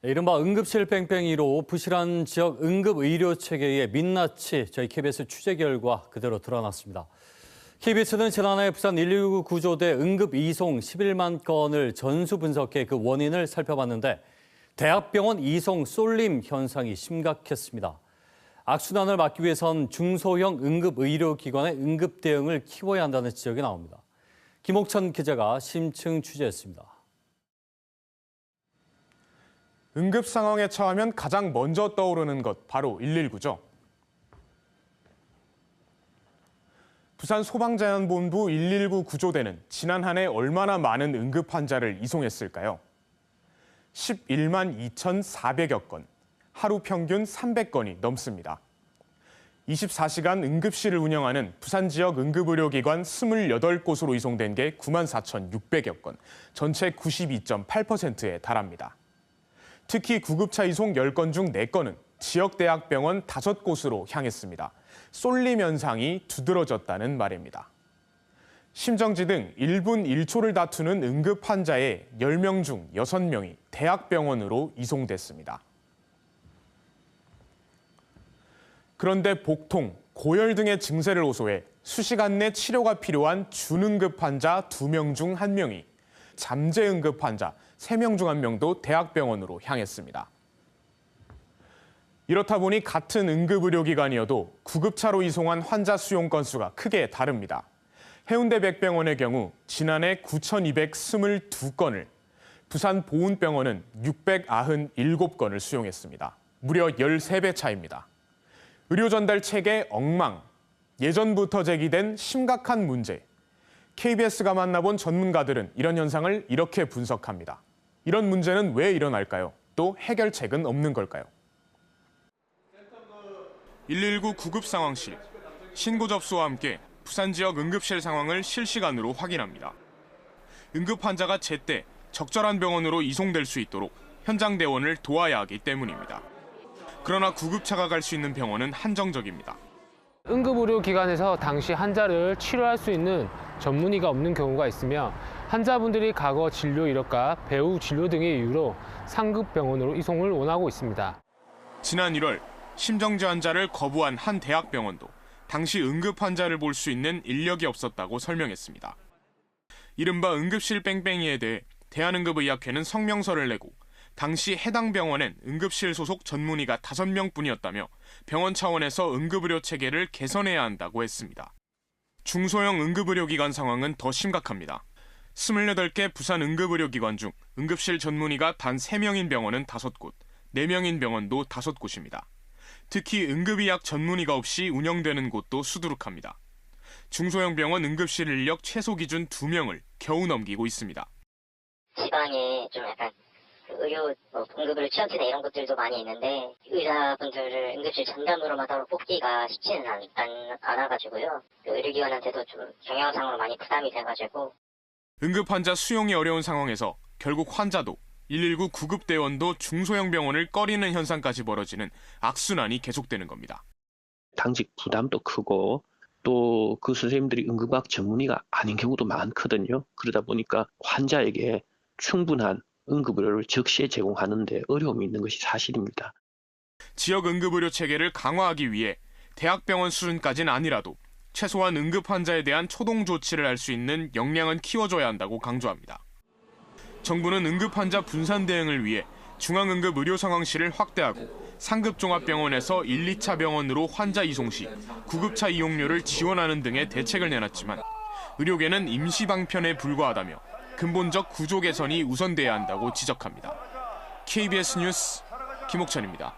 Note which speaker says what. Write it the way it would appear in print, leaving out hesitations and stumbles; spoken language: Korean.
Speaker 1: 이른바 응급실 뺑뺑이로 부실한 지역 응급의료체계의 민낯이 저희 KBS 취재 결과 그대로 드러났습니다. KBS는 지난해 부산 119 구조대 응급이송 11만 건을 전수 분석해 그 원인을 살펴봤는데 대학병원 이송 쏠림 현상이 심각했습니다. 악순환을 막기 위해선 중소형 응급의료기관의 응급 대응을 키워야 한다는 지적이 나옵니다. 김옥천 기자가 심층 취재했습니다.
Speaker 2: 응급 상황에 처하면 가장 먼저 떠오르는 것 바로 119죠. 부산 소방재난본부 119 구조대는 지난 한 해 얼마나 많은 응급 환자를 이송했을까요? 11만 2,400여 건, 하루 평균 300건이 넘습니다. 24시간 응급실을 운영하는 부산 지역 응급의료기관 28곳으로 이송된 게 9만 4,600여 건, 전체 92.8%에 달합니다. 특히 구급차 이송 10건 중 4건은 지역대학병원 5곳으로 향했습니다. 쏠림 현상이 두드러졌다는 말입니다. 심정지 등 1분 1초를 다투는 응급 환자의 10명 중 6명이 대학병원으로 이송됐습니다. 그런데 복통, 고열 등의 증세를 호소해 수시간 내 치료가 필요한 준응급 환자 2명 중 1명이, 잠재응급 환자 3명 중 1명도 대학병원으로 향했습니다. 이렇다 보니 같은 응급의료기관이어도 구급차로 이송한 환자 수용 건수가 크게 다릅니다. 해운대 백병원의 경우 지난해 9,222건을, 부산 보은병원은 697건을 수용했습니다. 무려 13배 차이입니다. 의료 전달 체계 엉망, 예전부터 제기된 심각한 문제. KBS가 만나본 전문가들은 이런 현상을 이렇게 분석합니다. 이런 문제는 왜 일어날까요? 또 해결책은 없는 걸까요? 119 구급 상황실. 신고 접수와 함께 부산 지역 응급실 상황을 실시간으로 확인합니다. 응급 환자가 제때 적절한 병원으로 이송될 수 있도록 현장 대원을 도와야 하기 때문입니다. 그러나 구급차가 갈 수 있는 병원은 한정적입니다.
Speaker 3: 응급의료기관에서 당시 환자를 치료할 수 있는 전문의가 없는 경우가 있으며 환자분들이 과거 진료 이력과 배후 진료 등의 이유로 상급 병원으로 이송을 원하고 있습니다.
Speaker 2: 지난 1월 심정지 환자를 거부한 한 대학병원도 당시 응급 환자를 볼 수 있는 인력이 없었다고 설명했습니다. 이른바 응급실 뺑뺑이에 대해 대한응급의학회는 성명서를 내고 당시 해당 병원엔 응급실 소속 전문의가 5명뿐이었다며 병원 차원에서 응급의료 체계를 개선해야 한다고 했습니다. 중소형 응급의료기관 상황은 더 심각합니다. 28개 부산 응급의료기관 중 응급실 전문의가 단 3명인 병원은 5곳, 4명인 병원도 5곳입니다. 특히 응급의학 전문의가 없이 운영되는 곳도 수두룩합니다. 중소형 병원 응급실 인력 최소 기준 2명을 겨우 넘기고 있습니다.
Speaker 4: 지방에 좀 약간 의료 응급의료 취업지대 이런 것들도 많이 있는데 의사분들을 응급실 전담으로만 따로 뽑기가 쉽지는 않아가지고요. 의료기관한테도 좀 경영상으로 많이 부담이 돼가지고.
Speaker 2: 응급 환자 수용이 어려운 상황에서 결국 환자도 119 구급대원도 중소형 병원을 꺼리는 현상까지 벌어지는 악순환이 계속되는 겁니다.
Speaker 5: 당직 부담도 크고 또 그 선생님들이 응급학 전문의가 아닌 경우도 많거든요. 그러다 보니까 환자에게 충분한 응급의료를 적시에 제공하는 데 어려움이 있는 것이 사실입니다.
Speaker 2: 지역 응급의료 체계를 강화하기 위해 대학병원 수준까지는 아니라도 최소한 응급 환자에 대한 초동 조치를 할 수 있는 역량은 키워줘야 한다고 강조합니다. 정부는 응급 환자 분산 대응을 위해 중앙응급의료상황실을 확대하고 상급 종합병원에서 1, 2차 병원으로 환자 이송 시 구급차 이용료를 지원하는 등의 대책을 내놨지만 의료계는 임시 방편에 불과하다며 근본적 구조 개선이 우선돼야 한다고 지적합니다. KBS 뉴스 김옥천입니다.